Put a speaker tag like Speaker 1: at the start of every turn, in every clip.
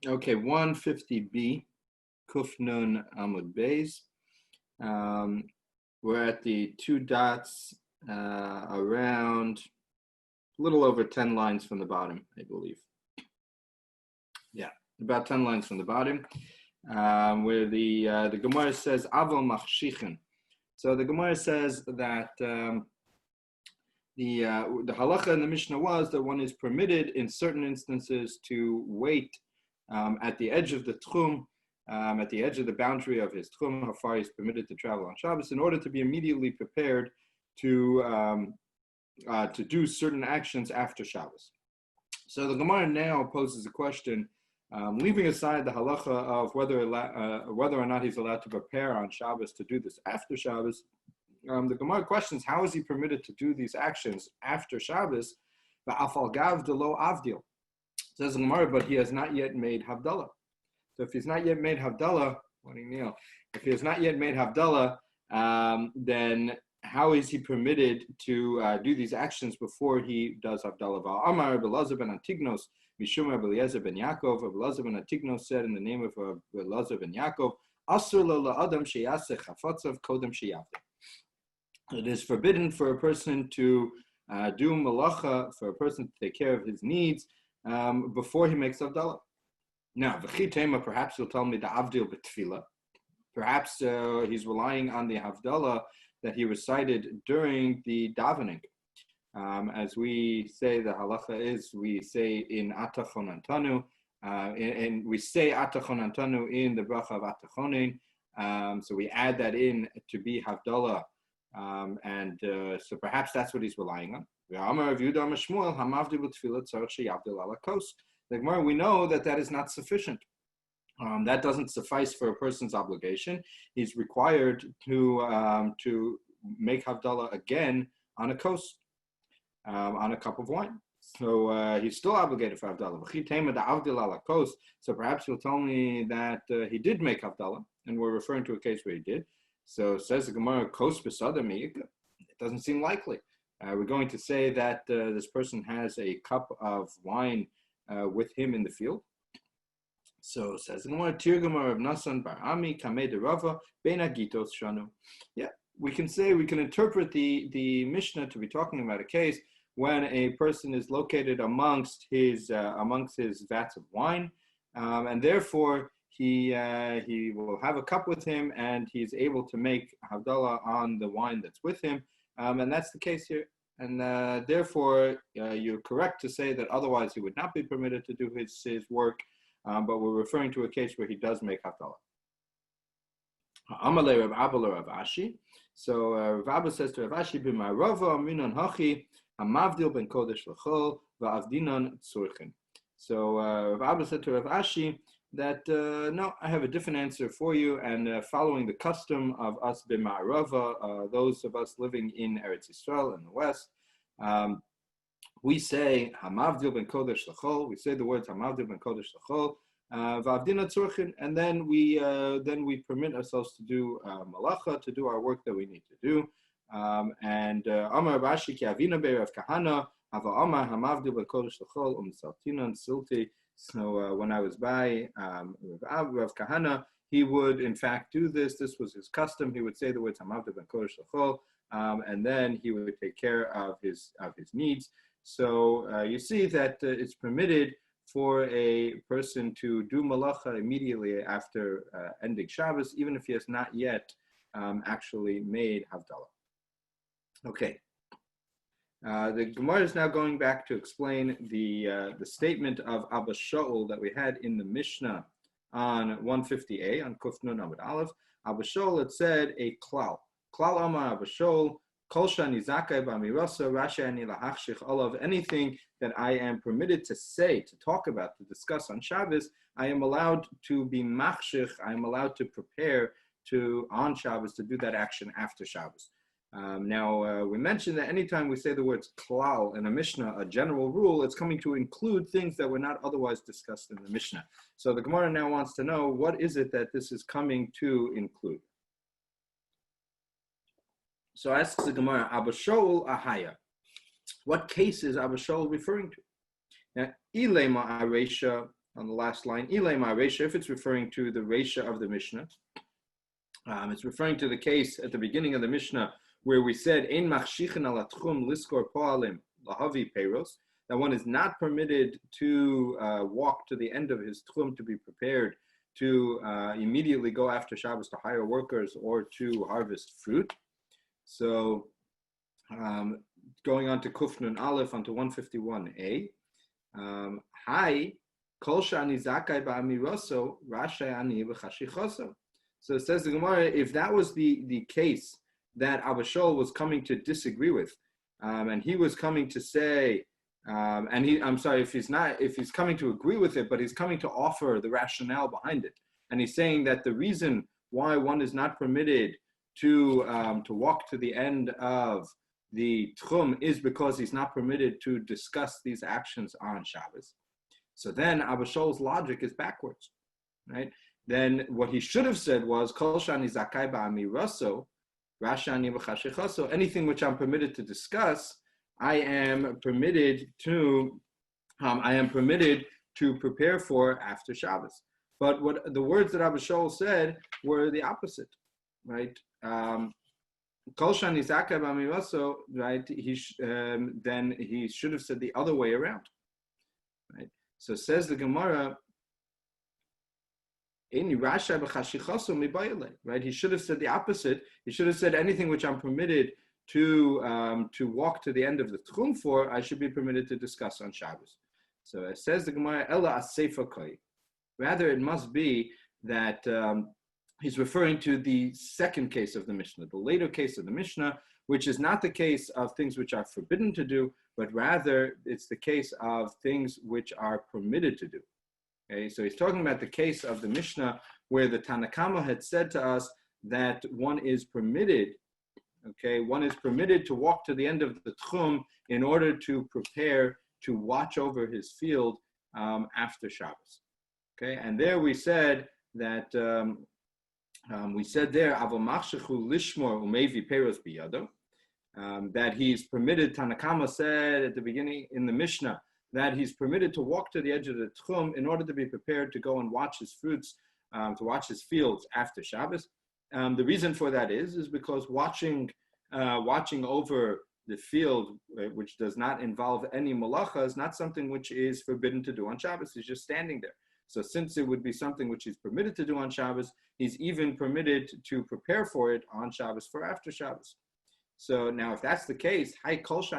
Speaker 1: Okay, 150b, Kufnun Amud Beis. We're at the two dots around a little over 10 lines from the bottom, I believe. Yeah, about 10 lines from the bottom, where the Gemara says, Aval Machshichen. So the Gemara says that the halacha in the Mishnah was that one is permitted in certain instances to wait at the edge of the tchum, at the edge of the boundary of his tchum, how far he's permitted to travel on Shabbos, in order to be immediately prepared to do certain actions after Shabbos. So the Gemara now poses a question, leaving aside the halacha of whether or not he's allowed to prepare on Shabbos to do this after Shabbos. The Gemara questions, how is he permitted to do these actions after Shabbos? Says the Gemara, but he has not yet made Havdalah. So if he's not yet made Havdalah, if he has not yet made Havdalah, then how is he permitted to do these actions before he does Havdalah? Amar Elazar ben Antignos, Mishum Eliezer ben Yaakov. Elazar ben Antignos said in the name of Elazar ben Yaakov, Asur lo la'adam sheyaseh chafatzav kodem sheyavdeh. It is forbidden for a person to do malacha, for a person to take care of his needs before he makes Havdalah. Now, v'chitema, perhaps he'll tell me the avdil b'tefillah. Perhaps he's relying on the Havdalah that he recited during the davening. As we say, the halacha is, we say in Atachon Antanu, and we say Atachon Antanu in the bracha of Atachonin. So we add that in to be Havdalah. So perhaps that's what he's relying on. The Gemara, we know that is not sufficient. That doesn't suffice for a person's obligation. He's required to make Havdalah again on a kos, on a cup of wine. So he's still obligated for Havdalah. So perhaps he'll tell me that he did make Havdalah, and we're referring to a case where he did. So says the Gemara, kos b'sadar me'ika. It doesn't seem likely. We're going to say that this person has a cup of wine with him in the field. So says the Gemara, Tirgamar of Nasan Barami Kamei de Rava Beina Gitos Shanu. Yeah, we can interpret the Mishnah to be talking about a case when a person is located amongst his vats of wine, and therefore he will have a cup with him, and he's able to make Havdalah on the wine that's with him, and that's the case here. And therefore, you're correct to say that otherwise he would not be permitted to do his work, but we're referring to a case where he does make Havdalah. Amalei Rav Abba Rav Ashi. So Rav Abba says to Rav Ashi, B'may Rava minon hachi hamavdil ben kodesh l'chol va'avdinon tzurchin. So Rav Abba said to Rav Ashi that no, I have a different answer for you, and following the custom of us B'may Rava, those of us living in Eretz Yisrael in the West, we say Hamavdil ben Kodesh L'chol. We say the words Hamavdil ben Kodesh L'chol, V'avdina Tzurchin, and then we permit ourselves to do malacha, to do our work that we need to do. And Amar Rashi ki Avina be Rav Kahana Hava Amar Hamavdil ben Kodesh L'chol Saltinan Silti. So when I was by Rav Kahana, he would in fact do this. This was his custom. He would say the words Hamavdil ben Kodesh L'chol, and then he would take care of his needs. So you see that it's permitted for a person to do malacha immediately after ending Shabbos, even if he has not yet actually made Havdalah. Okay. The Gemara is now going back to explain the statement of Abba Shaul that we had in the Mishnah on 150a, on Kuf Nun Amud Aleph. Abba Shaul had said a klal. Klal Amar Abba Shaul, anything that I am permitted to say, to talk about, to discuss on Shabbos, I am allowed to be machshich, I am allowed to prepare on Shabbos to do that action after Shabbos. Now, we mentioned that anytime we say the words klal in a Mishnah, a general rule, it's coming to include things that were not otherwise discussed in the Mishnah. So the Gemara now wants to know, what is it that this is coming to include? So asks the Gemara, Abba Shaul Ahaya. What case is Abba Shaul referring to? Now, Ilema Aresha, on the last line, Ilay ma Reisha, if it's referring to the Reisha of the Mishnah, it's referring to the case at the beginning of the Mishnah where we said, Ein machshichin ala tchum liskor po'alim lahavi peiros, that one is not permitted to walk to the end of his tchum to be prepared to immediately go after Shabbos to hire workers or to harvest fruit. So going on to Kufnun Aleph, onto 151a. Hi, kol shani zakai ba'amiroso, rashay ani b'chashichoso. So it says the Gemara, if that was the case that Abba Shaul was coming to disagree with, and he was coming to say, if he's coming to agree with it, but he's coming to offer the rationale behind it, and he's saying that the reason why one is not permitted to walk to the end of the tchum is because he's not permitted to discuss these actions on Shabbos. So then Abba Shaul's logic is backwards, right? Then what he should have said was, Kol shani zakai ba'amiraso, rashani b'chashichaso, anything which I'm permitted to discuss, I am permitted to prepare for after Shabbos. But what the words that Abba Shaul said were the opposite, right? Kol shani zakai ba'amiraso, right? Then he should have said the other way around, right? So says the Gemara, right? He should have said the opposite. He should have said anything which I'm permitted to walk to the end of the tchum for, I should be permitted to discuss on Shabbos. So it says the Gemara, Ella asefa koi. Rather, it must be that he's referring to the second case of the Mishnah, the later case of the Mishnah, which is not the case of things which are forbidden to do, but rather it's the case of things which are permitted to do. Okay, so he's talking about the case of the Mishnah where the Tanakama had said to us that one is permitted to walk to the end of the tchum in order to prepare to watch over his field after Shabbos. Okay, and there we said that that he's permitted. Tanakama said at the beginning in the Mishnah that he's permitted to walk to the edge of the tchum in order to be prepared to go and watch his fruits, to watch his fields after Shabbos. The reason for that is because watching over the field, which does not involve any malacha, is not something which is forbidden to do on Shabbos. He's just standing there. So since it would be something which he's permitted to do on Shabbos, he's even permitted to prepare for it on Shabbos for after Shabbos. So now, if that's the case, now perhaps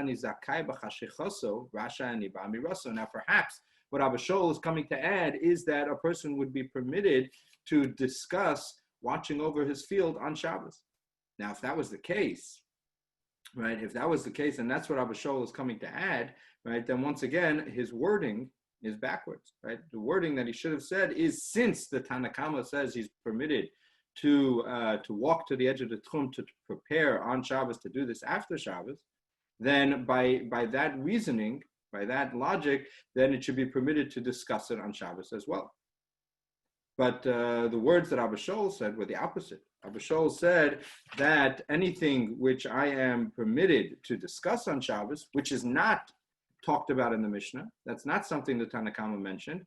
Speaker 1: what Abba Shaul is coming to add is that a person would be permitted to discuss watching over his field on Shabbos. Now, if that was the case, right, and that's what Abba Shaul is coming to add, right, then once again, his wording is backwards, right? The wording that he should have said is, since the Tanakama says he's permitted to walk to the edge of the tchum to prepare on Shabbos to do this after Shabbos, then by that reasoning, by that logic, then it should be permitted to discuss it on Shabbos as well. But the words that Abba Shaul said were the opposite. Abba Shaul said that anything which I am permitted to discuss on Shabbos, which is not talked about in the Mishnah, that's not something the Tanakama mentioned,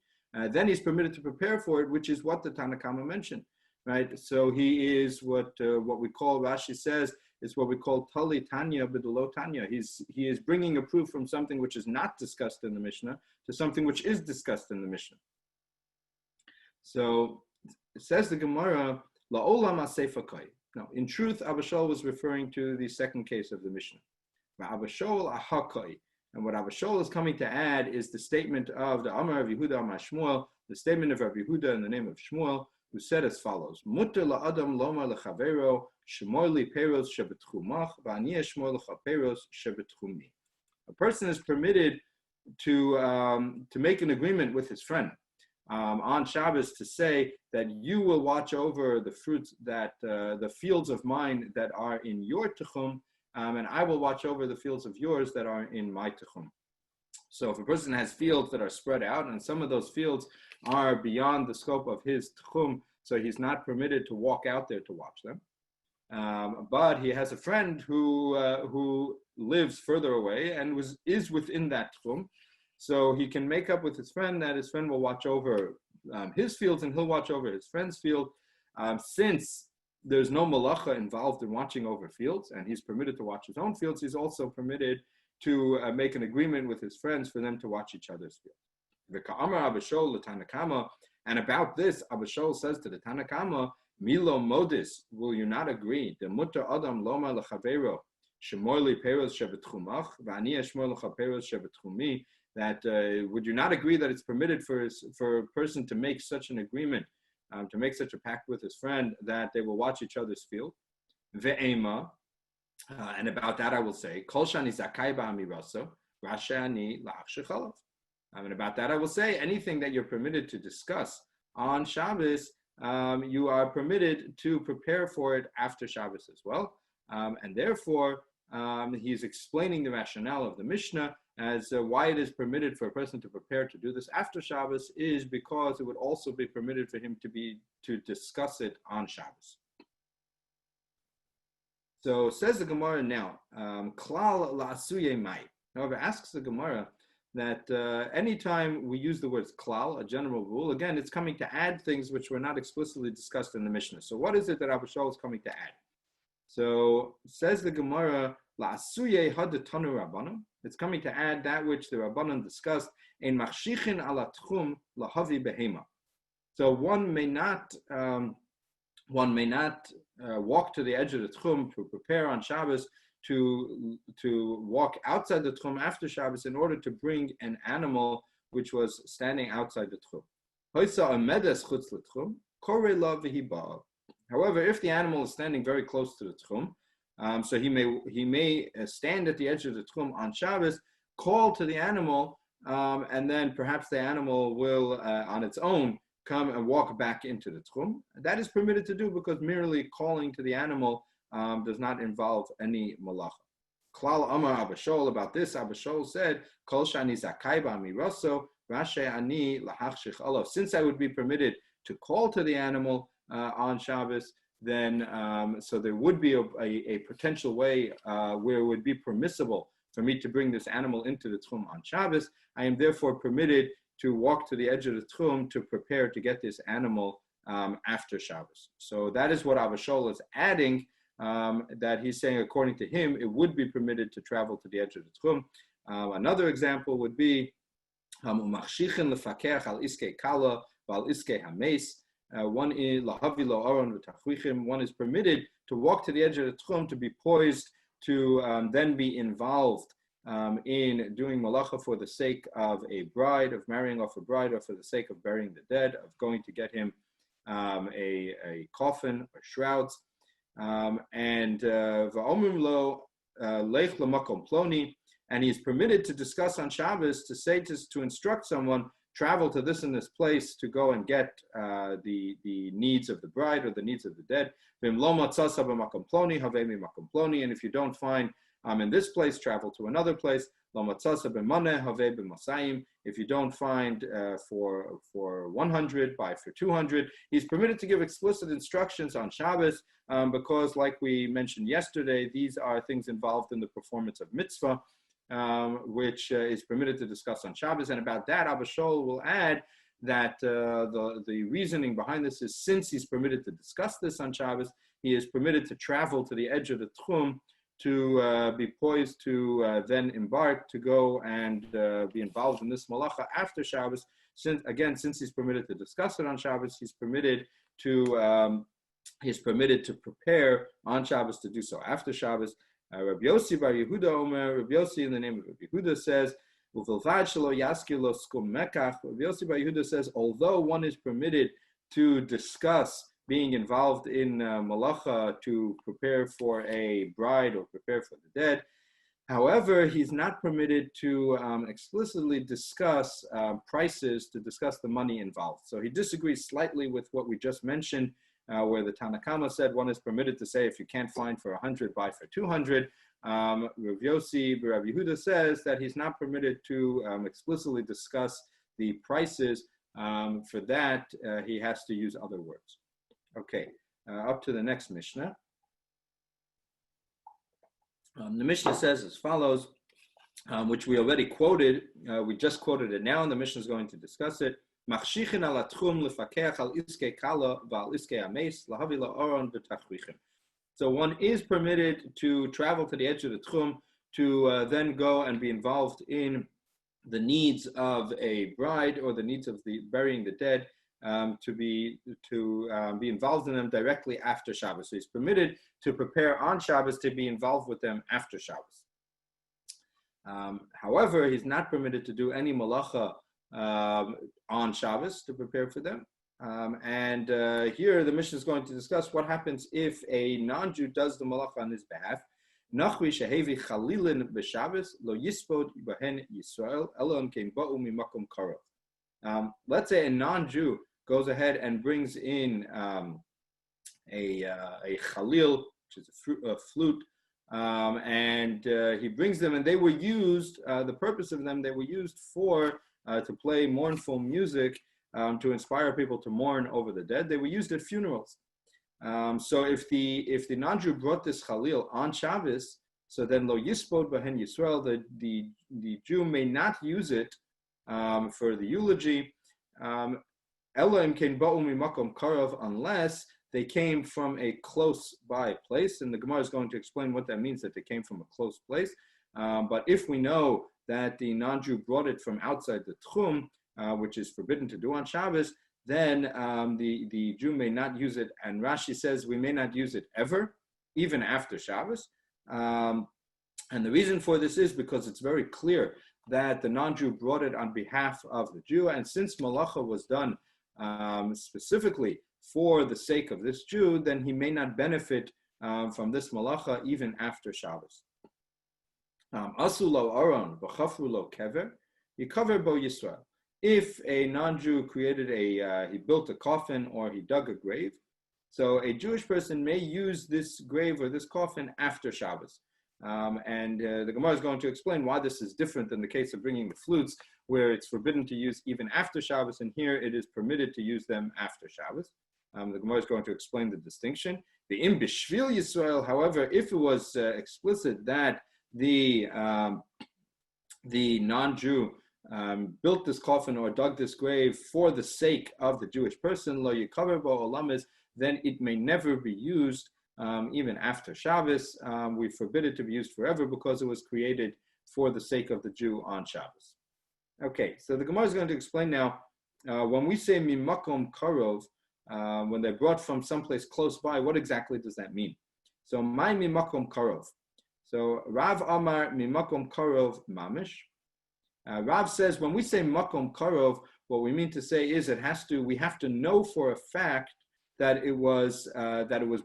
Speaker 1: then he's permitted to prepare for it, which is what the Tanakama mentioned. Right, so he is what we call, Rashi says, is what we call Tali Tanya B'Delo Tanya. He is bringing a proof from something which is not discussed in the Mishnah to something which is discussed in the Mishnah. So it says the Gemara, La'olam Asefa Kai. Now, in truth, Abba Shaul was referring to the second case of the Mishnah. Abba Shaul Ahakai. And what Abba Shaul is coming to add is the statement of the Amar of Yehuda Amar Shmuel, the statement of Rabbi Yehuda in the name of Shmuel, who said as follows: Mutter la'adam lomar lechavero shemor li peros shebetchumach v'ani eshmor lecha peros shebetchumi. A person is permitted to make an agreement with his friend on Shabbos to say that you will watch over the fruits that the fields of mine that are in your tchum, and I will watch over the fields of yours that are in my tchum. So if a person has fields that are spread out, and some of those fields are beyond the scope of his tchum, so he's not permitted to walk out there to watch them. But he has a friend who lives further away and is within that tchum, So he can make up with his friend that his friend will watch over his fields and he'll watch over his friend's field. Since there's no malacha involved in watching over fields and he's permitted to watch his own fields, he's also permitted to make an agreement with his friends for them to watch each other's fields. And about this, Abba Shaul says to the Tanakama, Milo modis, will you not agree? The mutter adam loma lechavero, shemorli peros shebetchumach, v'ani eshmor lecha peros shebetchumi. That would you not agree that it's permitted for a person to make such an agreement, to make such a pact with his friend that they will watch each other's field? Ve'ema, and about that I will say, Kol shani zakai ba'amiraso, rashani la'ach shechalav. And about that I will say, anything that you're permitted to discuss on Shabbos, you are permitted to prepare for it after Shabbos as well. And therefore, he's explaining the rationale of the Mishnah as why it is permitted for a person to prepare to do this after Shabbos is because it would also be permitted for him to discuss it on Shabbos. So says the Gemara now, Klal la'asuye mai. However, asks the Gemara that anytime we use the words klal, a general rule, again, it's coming to add things which were not explicitly discussed in the Mishnah. So what is it that Abba Shaul is coming to add? So says the Gemara, la'asuye hadatanu rabbanim. It's coming to add that which the Rabbanan discussed in machshichin ala tchum lahavi behema. So one may not walk to the edge of the tchum to prepare on Shabbos to walk outside the tchum after Shabbos in order to bring an animal which was standing outside the tchum. However, if the animal is standing very close to the tchum, so he may stand at the edge of the tchum on Shabbos, call to the animal, and then perhaps the animal will, on its own, come and walk back into the tchum. That is permitted to do because merely calling to the animal does not involve any malacha. Klal Amar Abba Shaul, about this, Abba Shaul said, Kol shani zakai ba'amiraso, rashe ani lahach shechalav. Since I would be permitted to call to the animal on Shabbos, then so there would be a potential way where it would be permissible for me to bring this animal into the tchum on Shabbos. I am therefore permitted to walk to the edge of the tchum to prepare to get this animal after Shabbos. So that is what Abba Shaul is adding, that he's saying according to him, it would be permitted to travel to the edge of the tchum. Another example would be one is permitted to walk to the edge of the tchum to be poised to then be involved in doing malacha for the sake of a bride, of marrying off a bride, or for the sake of burying the dead, of going to get him a coffin or shrouds. And va'omrim lo leich lemakom ploni, and he's permitted to discuss on Shabbos to say to instruct someone, travel to this and this place to go and get the needs of the bride or the needs of the dead. And if you don't find in this place, travel to another place. If you don't find for 100, buy for 200. He's permitted to give explicit instructions on Shabbos because, like we mentioned yesterday, these are things involved in the performance of mitzvah, which is permitted to discuss on Shabbos. And about that, Abba Shaul will add that the reasoning behind this is, since he's permitted to discuss this on Shabbos, he is permitted to travel to the edge of the tchum to be poised to then embark to go and be involved in this malacha after Shabbos. Since he's permitted to discuss it on Shabbos, he's permitted to prepare on Shabbos to do so after Shabbos. Rabbi Yossi bar Yehuda Omer, Rabbi Yossi in the name of Rabbi Yehuda says, Rabbi Yossi bar Yehuda says, although one is permitted to discuss being involved in malacha to prepare for a bride or prepare for the dead, however, he's not permitted to explicitly discuss prices, to discuss the money involved. So he disagrees slightly with what we just mentioned, where the Tanakama said one is permitted to say, if you can't find for 100, buy for 200. Rav Yossi, Rabbi Yehuda says that he's not permitted to explicitly discuss the prices. For that, he has to use other words. Okay, up to the next Mishnah. The Mishnah says as follows: which we already quoted. We just quoted it now, and the Mishnah is going to discuss it. So one is permitted to travel to the edge of the tchum to then go and be involved in the needs of a bride or the needs of the burying the dead, to be involved in them directly after Shabbos. So he's permitted to prepare on Shabbos to be involved with them after Shabbos. However, he's not permitted to do any malacha on Shabbos to prepare for them. Here the Mishnah is going to discuss what happens if a non-Jew does the malacha on his behalf. Let's say a non-Jew goes ahead and brings in a chalil, which is a flute, and he brings them, and they were used, the purpose of them, they were used for to play mournful music, to inspire people to mourn over the dead. They were used at funerals. So if the non-Jew brought this chalil on Shabbos, so then lo yispod bahen Yisrael, the Jew may not use it for the eulogy, elohim ken ba'u mimakom karav, unless they came from a close by place, and the Gemara is going to explain what that means, that they came from a close place. But if we know that the non-Jew brought it from outside the tchum, which is forbidden to do on Shabbos, then the Jew may not use it. And Rashi says we may not use it ever, even after Shabbos. And the reason for this is because it's very clear that the non-Jew brought it on behalf of the Jew. And since malacha was done specifically for the sake of this Jew, then he may not benefit from this malacha even after Shabbos. Asulo aron v'chafrulo kever, yikaver bo Yisrael. If a non-Jew created he built a coffin or he dug a grave, so a Jewish person may use this grave or this coffin after Shabbos. The Gemara is going to explain why this is different than the case of bringing the flutes, where it's forbidden to use even after Shabbos, and here it is permitted to use them after Shabbos. The Gemara is going to explain the distinction. The im b'shvil Yisrael, however, if it was explicit that the non-Jew built this coffin or dug this grave for the sake of the Jewish person, lo yikaver bo olamis, then it may never be used even after Shabbos. We forbid it to be used forever because it was created for the sake of the Jew on Shabbos. Okay, so the Gemara is going to explain now, when we say mimakom karov, when they're brought from someplace close by, what exactly does that mean? So my mimakom karov. So Rav Amar mimakom karov mamish. Rav says when we say makom karov, what we mean to say is we have to know for a fact that it was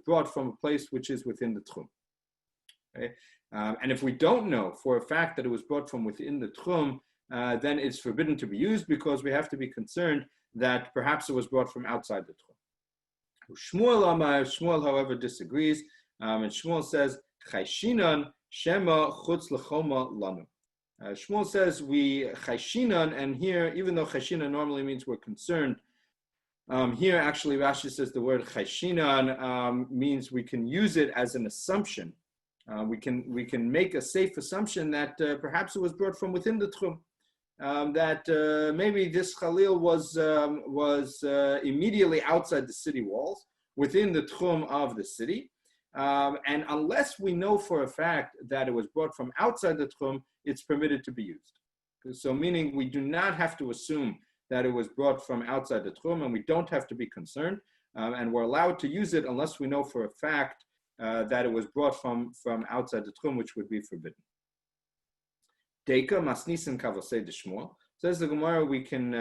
Speaker 1: brought from a place which is within the tchum. Okay? And if we don't know for a fact that it was brought from within the tchum, then it's forbidden to be used because we have to be concerned that perhaps it was brought from outside the tchum. Shmuel Amar, Shmuel, however, disagrees, and Shmuel says chayshinan shema chutz lechoma lanu. Shmuel says we chayshinan, and here, even though chayshinan normally means we're concerned, here actually Rashi says the word chayshinan means we can use it as an assumption. We can make a safe assumption that perhaps it was brought from within the tchum. That maybe this chalil was immediately outside the city walls, within the tchum of the city. And unless we know for a fact that it was brought from outside the tchum, it's permitted to be used. So meaning we do not have to assume that it was brought from outside the tchum, and we don't have to be concerned. And we're allowed to use it unless we know for a fact that it was brought from outside the tchum, which would be forbidden. Deika masnisim kavosei de Shmuel. Says the Gemara, we can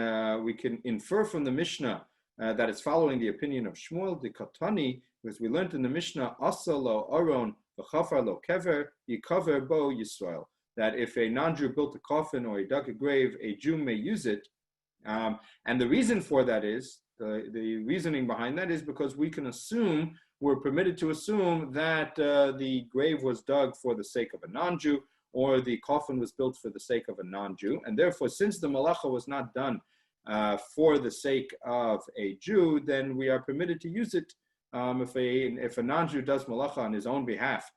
Speaker 1: infer from the Mishnah that it's following the opinion of Shmuel. The Katani, because we learned in the Mishnah, asa lo aron v'chafar lo kever yikaver bo Yisrael, that if a non-Jew built a coffin or he dug a grave, a Jew may use it. And the reason for that is, the reasoning behind that is because we're permitted to assume that the grave was dug for the sake of a non-Jew, or the coffin was built for the sake of a non-Jew. And therefore, since the malacha was not done for the sake of a Jew, then we are permitted to use it if a non-Jew does malacha on his own behalf,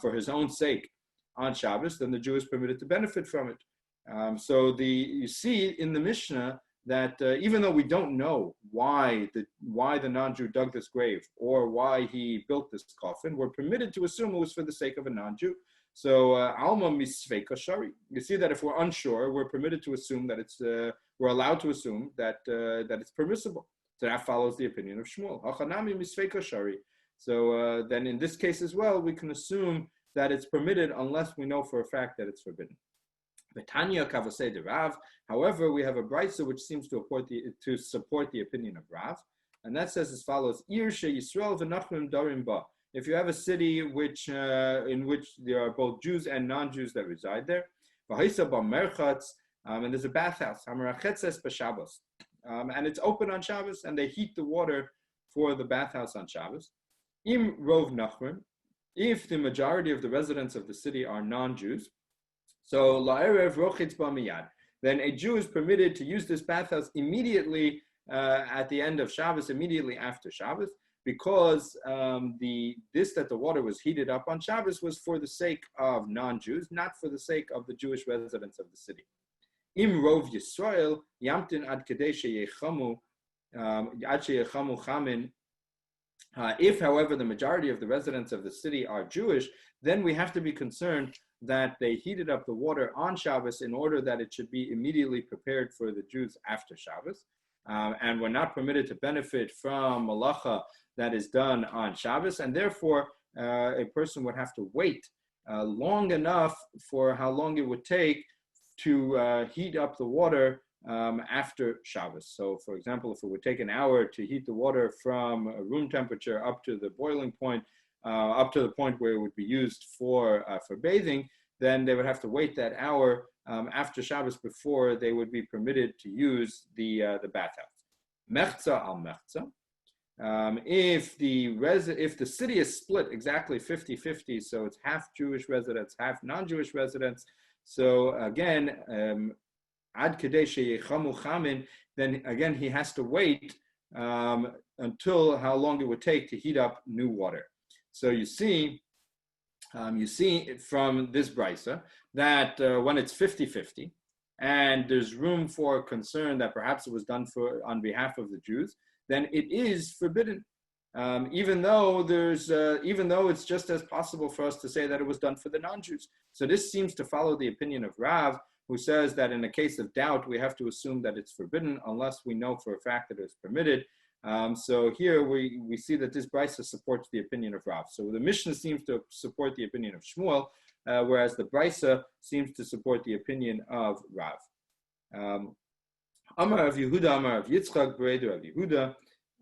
Speaker 1: for his own sake, on Shabbos, then the Jew is permitted to benefit from it. You see in the Mishnah that even though we don't know why the non-Jew dug this grave or why he built this coffin, we're permitted to assume it was for the sake of a non-Jew. So alma misveika shari. You see that if we're unsure, we're permitted to assume that it's we're allowed to assume that it's permissible. So that follows the opinion of Shmuel. Hachanami misveika shari. So then in this case as well, we can assume that it's permitted unless we know for a fact that it's forbidden. Betanya kavasei de Rav. However, we have a brisa which seems to support the opinion of Rav, and that says as follows: Ir she Yisrael v'nachmim darim ba. If you have a city in which there are both Jews and non-Jews that reside there, v'haisa ba merchatz, and there's a bathhouse, hamarachetzes b'Shabbos, and it's open on Shabbos, and they heat the water for the bathhouse on Shabbos. Im rov nachmim, if the majority of the residents of the city are non-Jews, so la'erev rochitz ba miyad, then a Jew is permitted to use this bathhouse immediately at the end of Shabbos, immediately after Shabbos, because that the water was heated up on Shabbos was for the sake of non-Jews, not for the sake of the Jewish residents of the city. Im rov Yisrael yamtin ad kedei sheyechamu ad sheyechamu chamin. If, however, the majority of the residents of the city are Jewish, then we have to be concerned that they heated up the water on Shabbos in order that it should be immediately prepared for the Jews after Shabbos. And we're not permitted to benefit from malacha that is done on Shabbos, and therefore a person would have to wait long enough for how long it would take to heat up the water after Shabbos. So, for example, if it would take an hour to heat the water from room temperature up to the boiling point, up to the point where it would be used for bathing, then they would have to wait that hour after Shabbos before they would be permitted to use the bathhouse. Mechza al mechza. If the city is split exactly 50-50, so it's half Jewish residents, half non-Jewish residents, so again, ad kedei sheyechamu chamin, then again he has to wait until how long it would take to heat up new water. So you see from this brisa that when it's 50-50, and there's room for concern that perhaps it was done on behalf of the Jews, then it is forbidden. Even though it's just as possible for us to say that it was done for the non-Jews. So this seems to follow the opinion of Rav, who says that in a case of doubt, we have to assume that it's forbidden unless we know for a fact that it's permitted. So here we see that this brisa supports the opinion of Rav. So the Mishnah seems to support the opinion of Shmuel, whereas the brisa seems to support the opinion of Rav. Amar Rav Yehuda, Amar Rav Yitzchak, Beredu Rav Yehuda.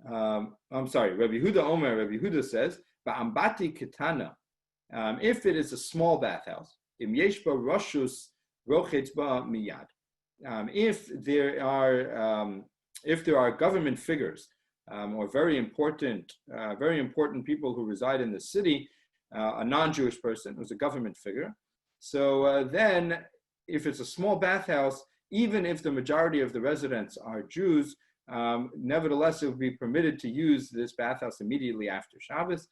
Speaker 1: Rabbi Yehuda Omer, Rabbi Yehuda says, Ba'ambati ketana, if it is a small bathhouse, im yesh ba rashus rochetz ba miyad. If there are government figures or very important people who reside in the city, a non-Jewish person who's a government figure, so then if it's a small bathhouse, even if the majority of the residents are Jews, nevertheless, it would be permitted to use this bathhouse immediately after Shabbos,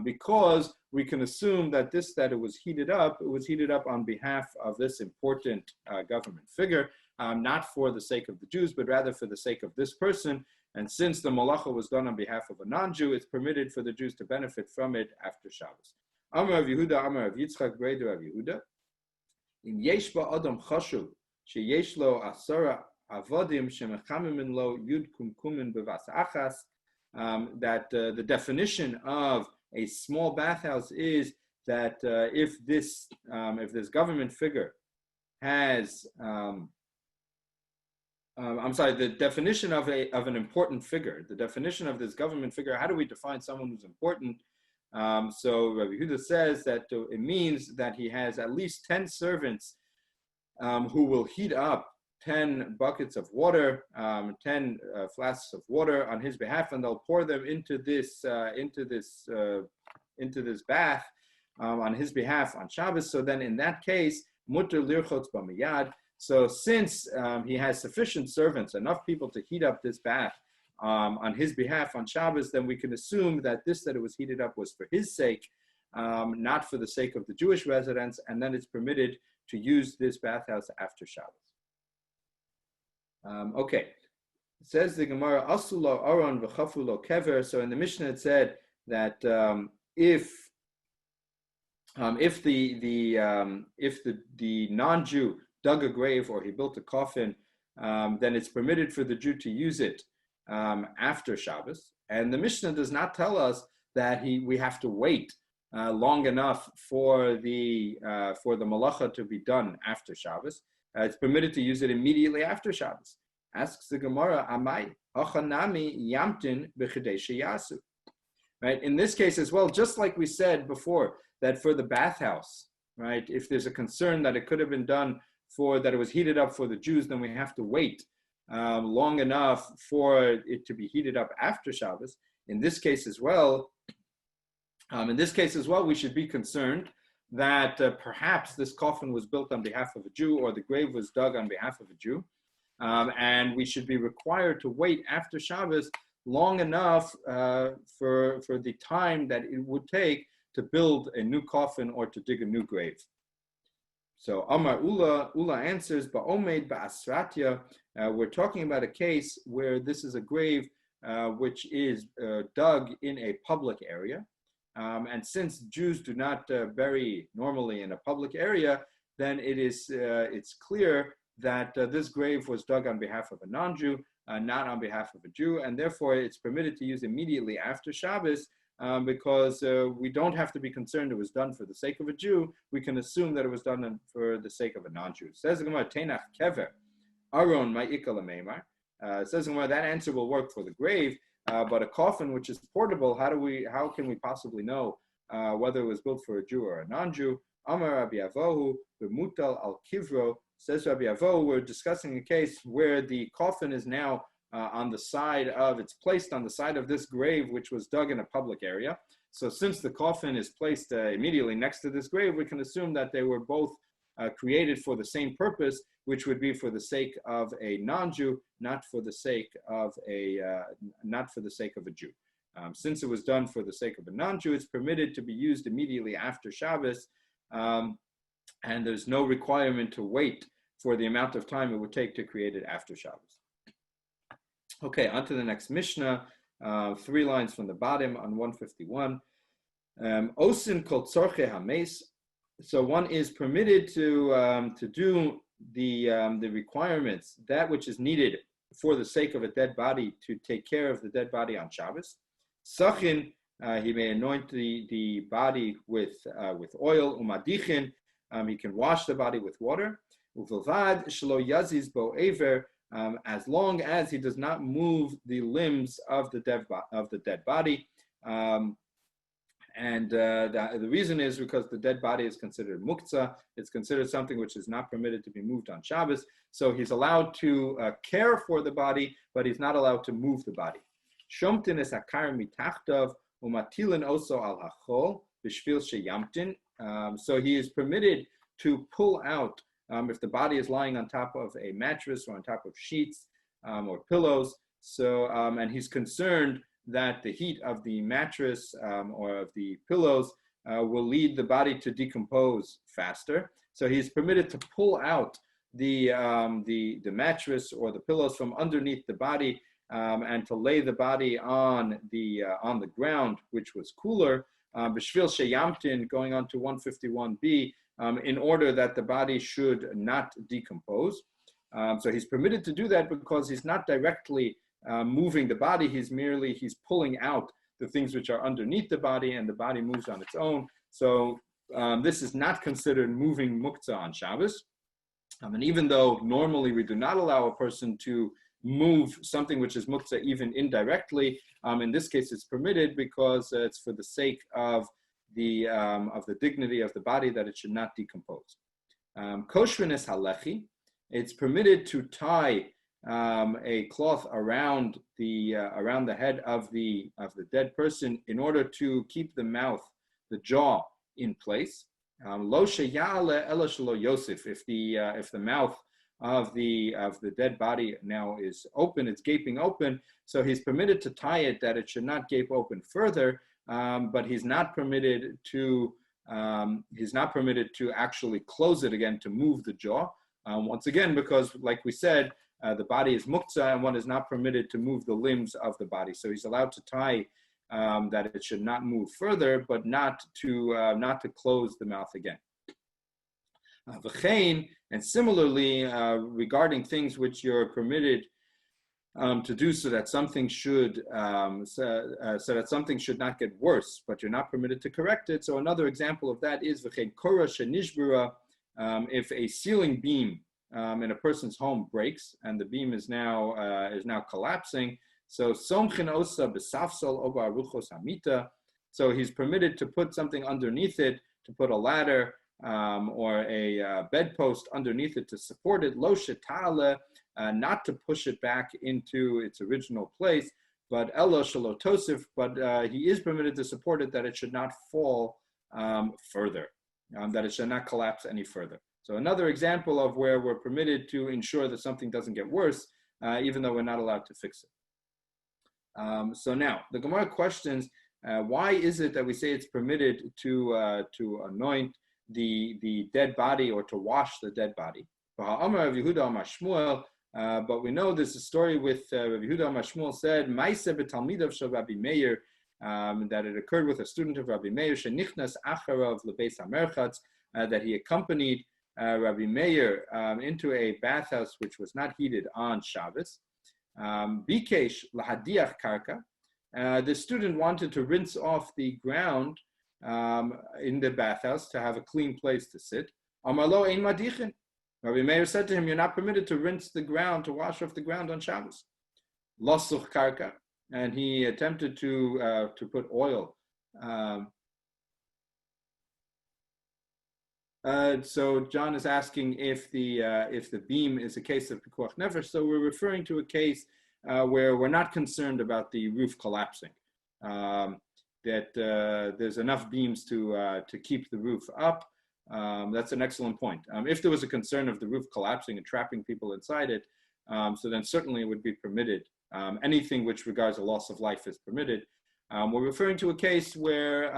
Speaker 1: because we can assume that it was heated up on behalf of this important government figure, not for the sake of the Jews, but rather for the sake of this person. And since the malacha was done on behalf of a non-Jew, it's permitted for the Jews to benefit from it after Shabbos. Amar Rav Yehuda, Amar Rav Yitzchak, Beredu Rav Yehuda. In yesh ba adam chashuv sheyesh lo asara avodim shemechamemin lo yud kumkumin bevas achas, that the definition of a small bathhouse is that if this government figure has the definition of an important figure, the definition of this government figure, how do we define someone who's important? So Rabbi Yehuda says that it means that he has at least 10 servants who will heat up 10 buckets of water, 10 flasks of water on his behalf, and they'll pour them into this bath on his behalf on Shabbos. So then, in that case, mutter lirchotz b'miyad. So since he has sufficient servants, enough people to heat up this bath on his behalf on Shabbos, then we can assume that it was heated up was for his sake, not for the sake of the Jewish residents, and then it's permitted to use this bathhouse after Shabbos. Okay, it says the Gemara, Asulo Aron v'chafulo kever. So in the Mishnah it said that if the non-Jew dug a grave or he built a coffin, then it's permitted for the Jew to use it after Shabbos. And the Mishnah does not tell us that we have to wait long enough for the malacha to be done after Shabbos. It's permitted to use it immediately after Shabbos. Asks the Gemara, Amai achanami yamtin b'chidei sheyasu. Right. In this case as well, just like we said before, that for the bathhouse, right, if there's a concern that it could have been done that it was heated up for the Jews, then we have to wait long enough for it to be heated up after Shabbos. In this case as well, we should be concerned that perhaps this coffin was built on behalf of a Jew or the grave was dug on behalf of a Jew, and we should be required to wait after Shabbos long enough for the time that it would take to build a new coffin or to dig a new grave. So Amar Ula answers, Ba'omed ba'asratya. We're talking about a case where this is a grave which is dug in a public area. And since Jews do not bury normally in a public area, then it's clear that this grave was dug on behalf of a non-Jew, not on behalf of a Jew, and therefore it's permitted to use immediately after Shabbos, because we don't have to be concerned it was done for the sake of a Jew. We can assume that it was done for the sake of a non-Jew. Says the Gemara, Tenach kever, Aron ma'ika l'meimar. Says the Gemara, that answer will work for the grave, but a coffin which is portable, how can we possibly know whether it was built for a Jew or a non-Jew? Amar Rabbi Avohu b'mutal al kivro. Says Rabbi Avohu, we're discussing a case where the coffin is now it's placed on the side of this grave, which was dug in a public area. So since the coffin is placed immediately next to this grave, we can assume that they were both created for the same purpose, which would be for the sake of a non-Jew, not for the sake of a Jew. Since it was done for the sake of a non-Jew, it's permitted to be used immediately after Shabbos, and there's no requirement to wait for the amount of time it would take to create it after Shabbos. Okay, on to the next Mishnah, 3 lines from the bottom on 151. Osin kol tzorche hames. So one is permitted to do the requirements, that which is needed for the sake of a dead body, to take care of the dead body on Shabbos. Sachin, he may anoint the body with oil. Umadichin, he can wash the body with water. Uvilvad shelo yaziz bo aver. As long as he does not move the limbs of the dead body. And the reason is because the dead body is considered muktzah. It's considered something which is not permitted to be moved on Shabbos. So he's allowed to care for the body, but he's not allowed to move the body. Shomtin es hakar mitachtav umatilin oso al hachol b'shvil sheyamtin. So he is permitted to pull out, if the body is lying on top of a mattress or on top of sheets or pillows. So, and he's concerned that the heat of the mattress or of the pillows will lead the body to decompose faster. So he's permitted to pull out the mattress or the pillows from underneath the body and to lay the body on the ground, which was cooler. B'shvil sheyamtin, going on to 151b, in order that the body should not decompose. So he's permitted to do that because he's not directly moving the body, he's pulling out the things which are underneath the body, and the body moves on its own. So this is not considered moving muktzah on Shabbos. And even though normally we do not allow a person to move something which is muktzah even indirectly, in this case it's permitted because it's for the sake of the dignity of the body, that it should not decompose. Koshrin es halechi. It's permitted to tie a cloth around the head of the dead person in order to keep the mouth, the jaw, in place. Lo sheyale ela shelo yosef. If the mouth of the dead body now is open, it's gaping open, so he's permitted to tie it that it should not gape open further. but he's not permitted to actually close it again, to move the jaw. Once again, because like we said, the body is muktzah, and one is not permitted to move the limbs of the body. So he's allowed to tie that it should not move further, but not to close the mouth again. And similarly, regarding things which you're permitted to do, so that something should not get worse, but you're not permitted to correct it. So another example of that is if a ceiling beam in a person's home breaks and the beam is now collapsing. So so he's permitted to put something underneath it, to put a ladder or a bedpost underneath it to support it, lo shetale, not to push it back into its original place, but elo shelo tosif, but he is permitted to support it, that it should not fall further, that it should not collapse any further. So another example of where we're permitted to ensure that something doesn't get worse, even though we're not allowed to fix it. So now, the Gemara questions, why is it that we say it's permitted to anoint the dead body or to wash the dead body? But we know there's a story with Rabbi Yehuda Amar Shmuel said, Maise b'talmidav shel Rabbi Meir, that it occurred with a student of Rabbi Meir, shenichnas acharav lebeis hamerchatz, that he accompanied Rabbi Meir into a bathhouse which was not heated on Shabbos. Bikesh lahadiach karka. The student wanted to rinse off the ground in the bathhouse to have a clean place to sit. Amar lo ein madichin. Rabbi Meir said to him, you're not permitted to rinse the ground, to wash off the ground on Shabbos. Lasuch karka. And he attempted to put oil. So John is asking if the beam is a case of pikuach nefesh. So we're referring to a case where we're not concerned about the roof collapsing. That there's enough beams to keep the roof up. That's an excellent point. If there was a concern of the roof collapsing and trapping people inside it, so then certainly it would be permitted. Anything which regards a loss of life is permitted. We're referring to a case where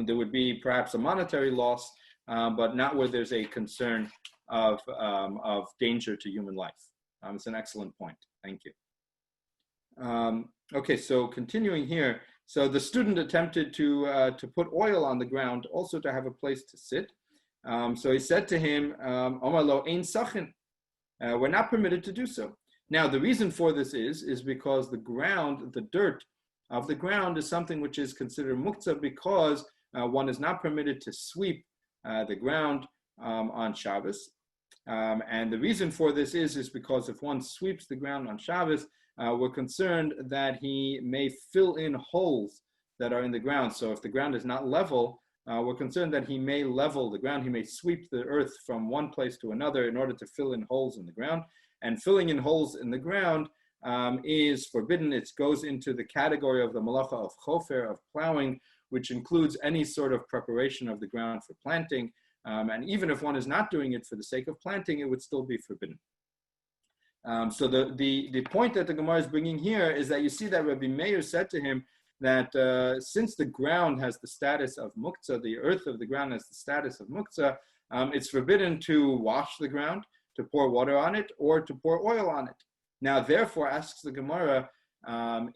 Speaker 1: there would be perhaps a monetary loss, but not where there's a concern of danger to human life. It's an excellent point. Thank you. Okay, so continuing here. So the student attempted to put oil on the ground, also to have a place to sit. So he said to him, Omar lo ein sachin. We're not permitted to do so. Now, the reason for this is because the ground, the dirt of the ground is something which is considered muktzah, because one is not permitted to sweep the ground on Shabbos. And the reason for this is because if one sweeps the ground on Shabbos, we're concerned that he may fill in holes that are in the ground. So if the ground is not level, we're concerned that he may level the ground. He may sweep the earth from one place to another in order to fill in holes in the ground. And filling in holes in the ground is forbidden. It goes into the category of the malacha of chofer, of plowing, which includes any sort of preparation of the ground for planting. And even if one is not doing it for the sake of planting, it would still be forbidden. So the point that the Gemara is bringing here is that you see that Rabbi Meir said to him that since the ground has the status of muktzah, the earth of the ground has the status of muktzah, it's forbidden to wash the ground, to pour water on it, or to pour oil on it. Now, therefore, asks the Gemara,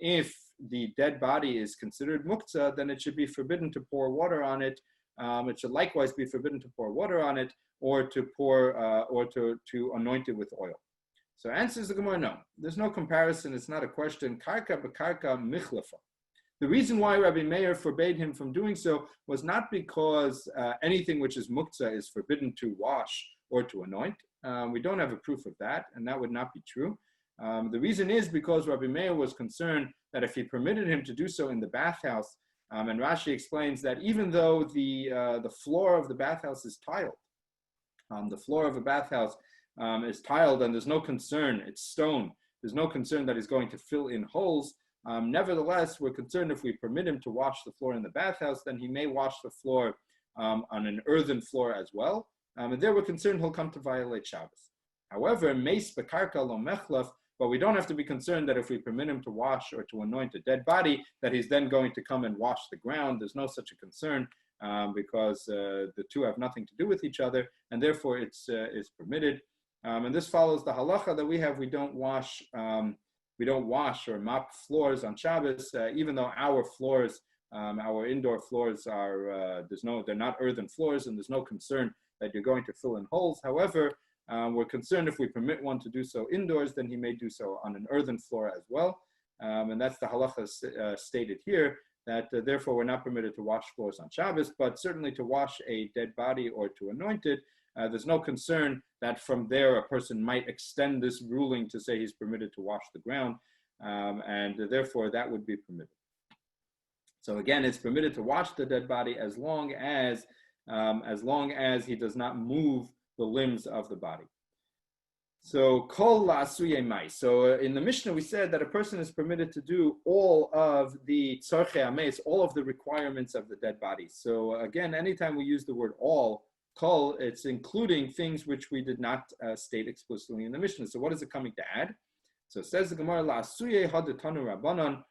Speaker 1: if the dead body is considered muktzah, then it should be forbidden to pour water on it. It should likewise be forbidden to pour water on it, or to to anoint it with oil. So answers the Gemara, no. There's no comparison. It's not a question. Karka b'karka michlafa. The reason why Rabbi Meir forbade him from doing so was not because anything which is muktzah is forbidden to wash or to anoint. We don't have a proof of that, and that would not be true. The reason is because Rabbi Meir was concerned that if he permitted him to do so in the bathhouse, and Rashi explains that even though the floor of the bathhouse is tiled, the floor of a bathhouse is tiled and there's no concern, it's stone, there's no concern that he's going to fill in holes. Nevertheless, we're concerned if we permit him to wash the floor in the bathhouse, then he may wash the floor on an earthen floor as well. And there we're concerned he'll come to violate Shabbos. However, meis bekarka lo mechlaf, but we don't have to be concerned that if we permit him to wash or to anoint a dead body, that he's then going to come and wash the ground. There's no such a concern because the two have nothing to do with each other, and therefore it's permitted. And this follows the halacha that we have. We don't wash or mop floors on Shabbos, even though our floors, our indoor floors are they're not earthen floors, and there's no concern that you're going to fill in holes. However, we're concerned if we permit one to do so indoors, then he may do so on an earthen floor as well. And that's the halacha stated here, that therefore we're not permitted to wash floors on Shabbos, but certainly to wash a dead body or to anoint it. There's no concern that from there a person might extend this ruling to say he's permitted to wash the ground, and therefore that would be permitted. So again, it's permitted to wash the dead body as long as he does not move the limbs of the body. So kol la'asuye mai. So in the Mishnah we said that a person is permitted to do all of the tzarchei hameis, all of the requirements of the dead body. So again, anytime we use the word all, kol, it's including things which we did not state explicitly in the Mishnah. So what is it coming to add? So it says the Gemara, la'asuye hadetanu rabbanon.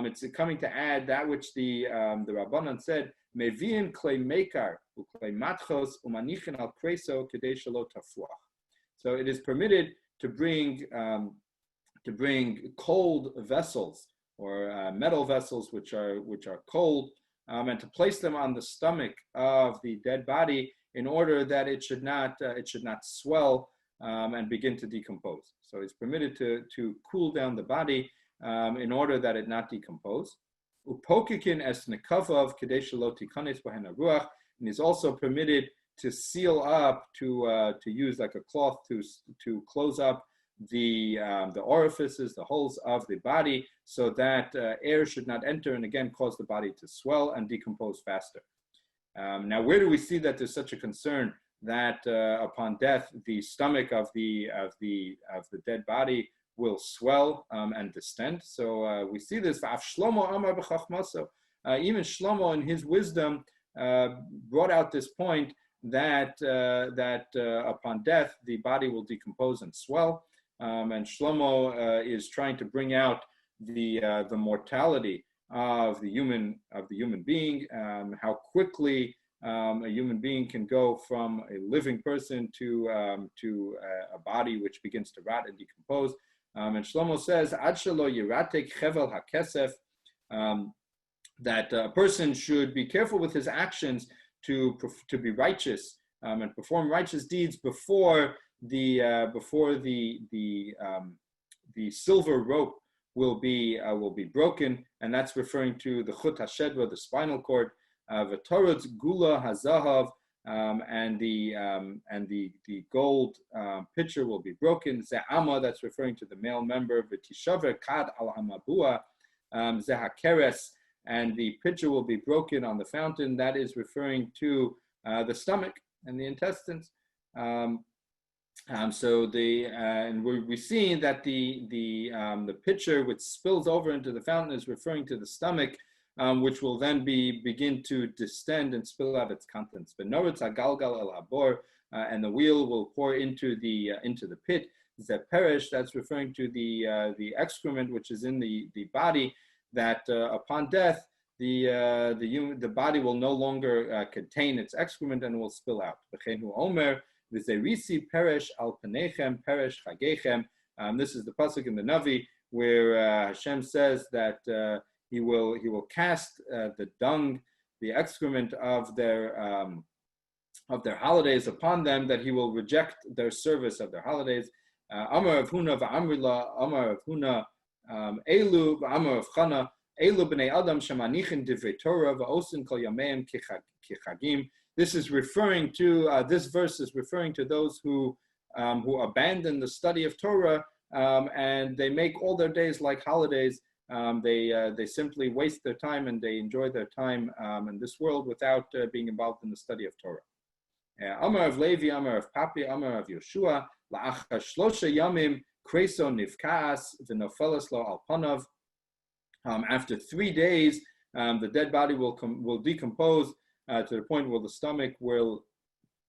Speaker 1: It's coming to add that which the Rabbanan said, meviin klei mekar uklei matchos umanichin al kreso kedei shelo tafuach. So it is permitted to bring cold vessels or metal vessels which are cold, and to place them on the stomach of the dead body in order that it should not swell and begin to decompose. So it's permitted to cool down the body in order that it not decompose. Upokikin es nekavav kedei shelo tikanes bahen haruach, and is also permitted to seal up, to use like a cloth to close up the orifices, the holes of the body, so that air should not enter and again cause the body to swell and decompose faster. Now, where do we see that there's such a concern that upon death the stomach of the dead body will swell and distend? So we see this. Shlomo amar b'chachmaso. Even Shlomo, in his wisdom, brought out this point that upon death the body will decompose and swell, and Shlomo is trying to bring out the mortality of the human being, how quickly a human being can go from a living person to a body which begins to rot and decompose. And Shlomo says, Ad shelo yiratek chevel hakesef, that a person should be careful with his actions to be righteous and perform righteous deeds before the silver rope will be broken, and that's referring to the chut hashedra, the spinal cord, v'torot gula hazahav, and the gold pitcher will be broken. Ze'ama, that's referring to the male member. V'tishaver kad al hamabua, zehakeres, and the pitcher will be broken on the fountain. That is referring to the stomach and the intestines. And we're seeing that the pitcher which spills over into the fountain is referring to the stomach, which will then begin to distend and spill out its contents. V'noretz hagalgal el habor, and the wheel will pour into the pit. Zeperesh, that's referring to the excrement which is in the body, that upon death the body will no longer contain its excrement and will spill out. V'cheinu omer v'zerisi peresh al panechem peresh chagechem. This is the pasuk in the Navi where Hashem says that he will cast the dung, the excrement of their holidays upon them, that he will reject their service of their holidays. Amar of Huna v'amrila, Amar of Huna elu v'amar of Chana elu b'nei adam shemanichin divrei Torah v'osin kol yameim kichagim. This is referring to this verse is referring to those who abandon the study of Torah and they make all their days like holidays. They simply waste their time and they enjoy their time in this world without being involved in the study of Torah. Amar of Levi, Amar of Papi, Amar of Yeshua, la'achar shlosha yamim kreso nivkas v'nofeles lo al panav. After 3 days, the dead body will decompose to the point where the stomach will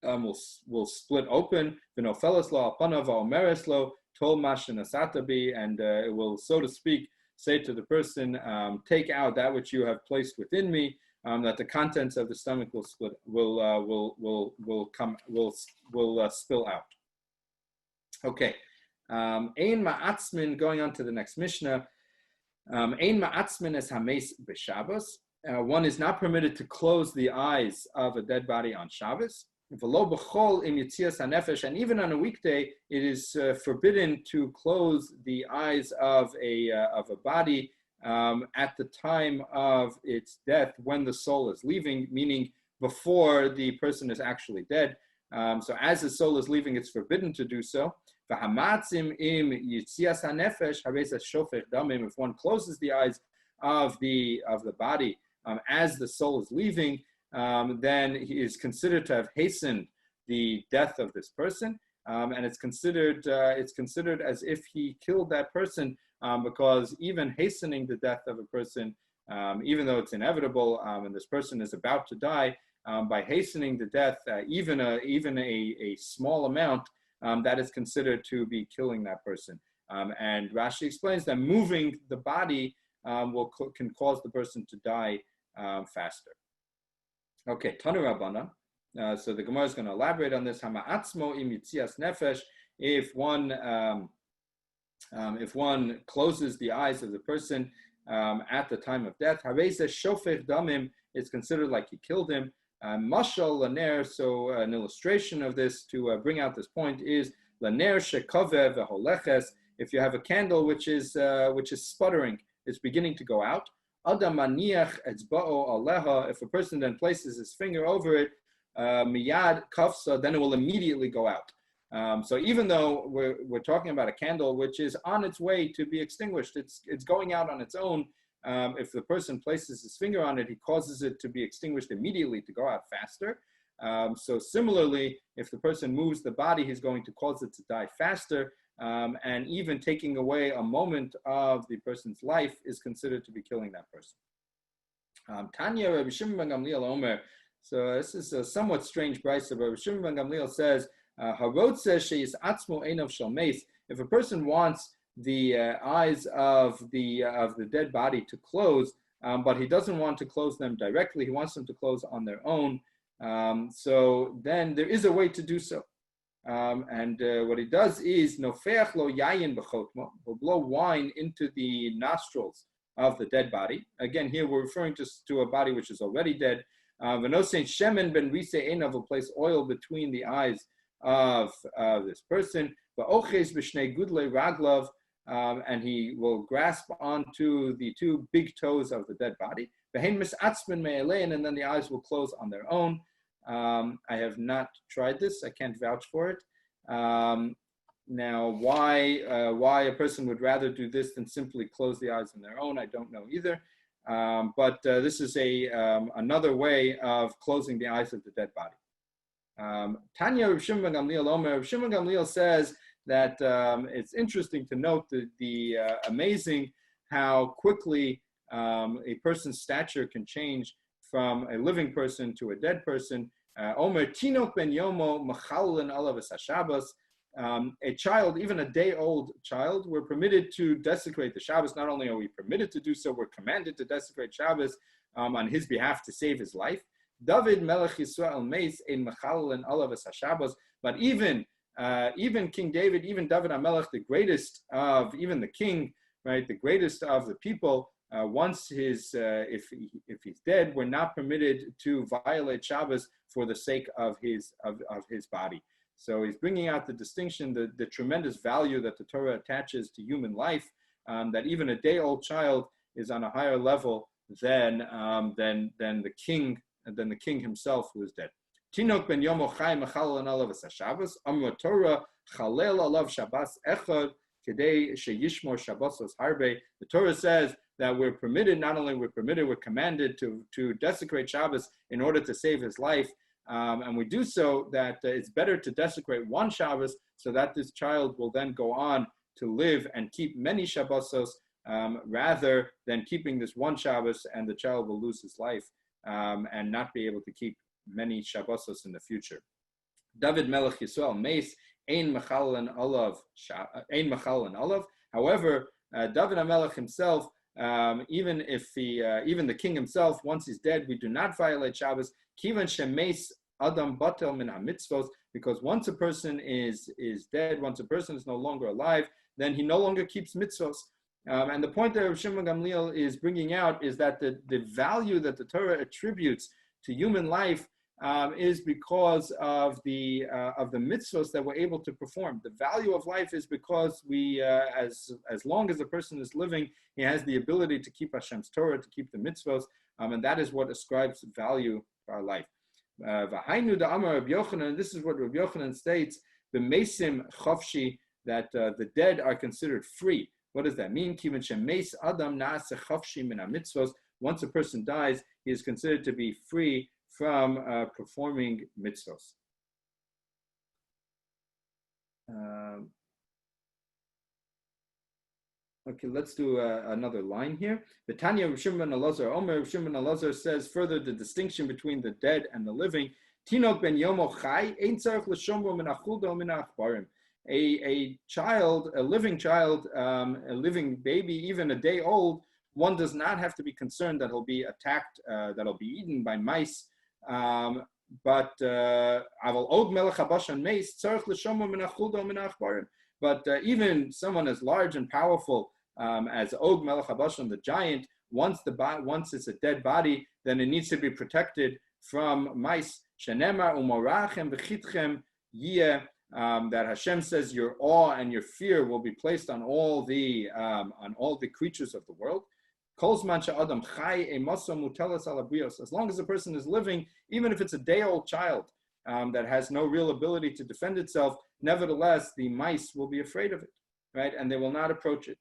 Speaker 1: split open. V'nofeles lo al panav va'omeres lo tol mashenasatabi, and it will, so to speak, say to the person, take out that which you have placed within me, that the contents of the stomach will split, will spill out. Okay. Ein ma'atzmin, going on to the next Mishnah. Ein ma'atzmin es hames b'Shabbos. One is not permitted to close the eyes of a dead body on Shabbos. V'lo b'chol im yitzias hanefesh, and even on a weekday, it is forbidden to close the eyes of a body at the time of its death, when the soul is leaving, meaning before the person is actually dead. So as the soul is leaving, it's forbidden to do so. If one closes the eyes of the body as the soul is leaving, then he is considered to have hastened the death of this person, and it's considered as if he killed that person, because even hastening the death of a person, even though it's inevitable and this person is about to die, by hastening the death, even a small amount, that is considered to be killing that person. And Rashi explains that moving the body can cause the person to die faster. Okay, Tanu Rabbana. So the Gemara is going to elaborate on this. Hama'atzmo im yitzias nefesh. If one closes the eyes of the person at the time of death, hareisa shofech damim, it's considered like he killed him. Mashal laner. So an illustration of this to bring out this point is laner shekove v'holeches. If you have a candle which is sputtering, it's beginning to go out. Adam maniach etzba'o aleha. If a person then places his finger over it, miyad kafsa, then it will immediately go out. So even though we're talking about a candle which is on its way to be extinguished, it's going out on its own. If the person places his finger on it, he causes it to be extinguished immediately, to go out faster. So similarly, if the person moves the body, he's going to cause it to die faster. And even taking away a moment of the person's life is considered to be killing that person. Tanya Rabbi Shimon ben Gamliel Omer. So this is a somewhat strange brayso. Rabbi Shimon ben Gamliel says, if a person wants the eyes of the dead body to close, but he doesn't want to close them directly, he wants them to close on their own, so then there is a way to do so. And what he does is nofeach lo yayin b'chotmo, will blow wine into the nostrils of the dead body. Again, here we're referring to a body which is already dead. V'nosein shemen ben rise einav, will place oil between the eyes of this person. V'oches b'shnei gudlei raglav, and he will grasp onto the two big toes of the dead body. V'hein misatzmen me'elein, and then the eyes will close on their own. I have not tried this. I can't vouch for it. Now, why a person would rather do this than simply close the eyes on their own, I don't know either. But this is another way of closing the eyes of the dead body. Tanya Rav Shimon ben Gamliel Omer. Rav Shimon ben Gamliel says that it's interesting to note the amazing how quickly a person's stature can change from a living person to a dead person. Omer tinok ben yomo machalin alav Shabbos. A child, even a day-old child, we're permitted to desecrate the Shabbos. Not only are we permitted to do so, we're commanded to desecrate Shabbos on his behalf to save his life. David Melech Yisrael Meis ein machalin alav Shabbos. But even King David, even David HaMelech, the greatest of even the king, right, the greatest of the people, once if he's dead, we're not permitted to violate Shabbos for the sake of his body. So he's bringing out the distinction, the tremendous value that the Torah attaches to human life, that even a day-old child is on a higher level than the king himself who is dead. Tinok ben yomo chai machal alav Shabbos amra Torah chalel alav Shabbos echad kedei sheyishmor Shabbosos harbe. The Torah says that we're commanded to desecrate Shabbos in order to save his life. And we do so that it's better to desecrate one Shabbos so that this child will then go on to live and keep many Shabbosos rather than keeping this one Shabbos, and the child will lose his life and not be able to keep many Shabbosos in the future. David Melech Yisrael Meis ein mechal and olav, ein mechal and olav. However, David HaMelech himself, even the king himself, once he's dead, we do not violate Shabbos. Kivan shemeis adam batel min hamitzvos, because once a person is dead, once a person is no longer alive, then he no longer keeps mitzvos. And the point that Rav Shimon Gamliel is bringing out is that the value that the Torah attributes to human life is because of the mitzvos that we're able to perform. The value of life is because we, as long as a person is living, he has the ability to keep Hashem's Torah, to keep the mitzvos, and that is what ascribes value to our life. V'hainu da'amar Rabbi Yochanan, this is what Rabbi Yochanan states, the mesim chofshi, that the dead are considered free. What does that mean? Kivan shemeis adam na'aseh chofshi min hamitzvos. Once a person dies, he is considered to be free from performing mitzvos. Okay, let's do another line here. The Tanya Rav Shimon ben Elazar, Omer Rav Shimon ben Elazar says further the distinction between the dead and the living. Tinok ben yomo chai ein tzarich l'shomro min achuldo min achbarim. A child, a living child, a living baby, even a day old, one does not have to be concerned that he'll be attacked, that he'll be eaten by mice. But even someone as large and powerful as Og Melech HaBashan, the giant, once it's a dead body, then it needs to be protected from mice. Shenemar umorachem v'chitchem yeh. That Hashem says your awe and your fear will be placed on all the creatures of the world. As long as a person is living, even if it's a day-old child that has no real ability to defend itself, nevertheless the mice will be afraid of it, right? And they will not approach it.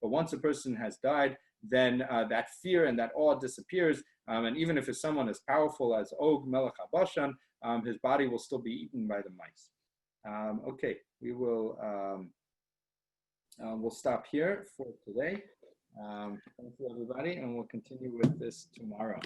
Speaker 1: But once a person has died, then that fear and that awe disappears. And even if it's someone as powerful as Og Melech HaBashan, his body will still be eaten by the mice. Okay, we will we'll stop here for today. Thank you, everybody, and we'll continue with this tomorrow.